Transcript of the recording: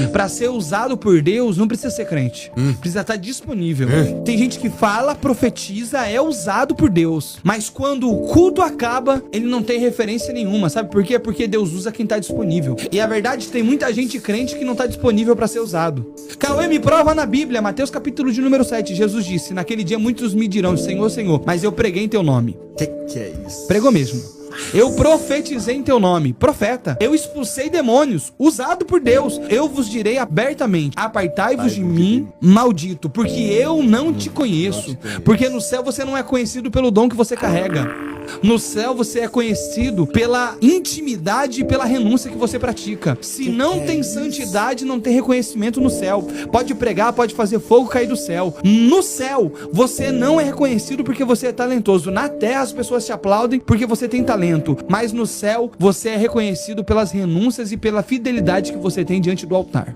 Pra ser usado por Deus, não precisa ser crente. Precisa estar disponível. Tem gente que fala, profetiza, é usado por Deus. Mas quando o culto acaba, ele não tem referência nenhuma. Sabe por quê? Porque Deus usa quem tá disponível. E a verdade, tem muita gente crente que não tá disponível pra ser usado. Cauê, me prova na Bíblia, Mateus capítulo de número 7. Jesus disse, naquele dia muitos me dirão, Senhor, Senhor, mas eu preguei em teu nome. Que é isso? Pregou mesmo. Eu profetizei em teu nome, profeta. Eu expulsei demônios, usado por Deus. Eu vos direi abertamente, apartai-vos de mim, maldito, porque eu não te conheço. Porque no céu você não é conhecido pelo dom que você carrega. No céu você é conhecido pela intimidade e pela renúncia que você pratica. Se não tem santidade, não tem reconhecimento no céu. Pode pregar, pode fazer fogo cair do céu. No céu, você não é reconhecido porque você é talentoso. Na terra as pessoas te aplaudem porque você tem talento. Mas no céu, você é reconhecido pelas renúncias e pela fidelidade que você tem diante do altar.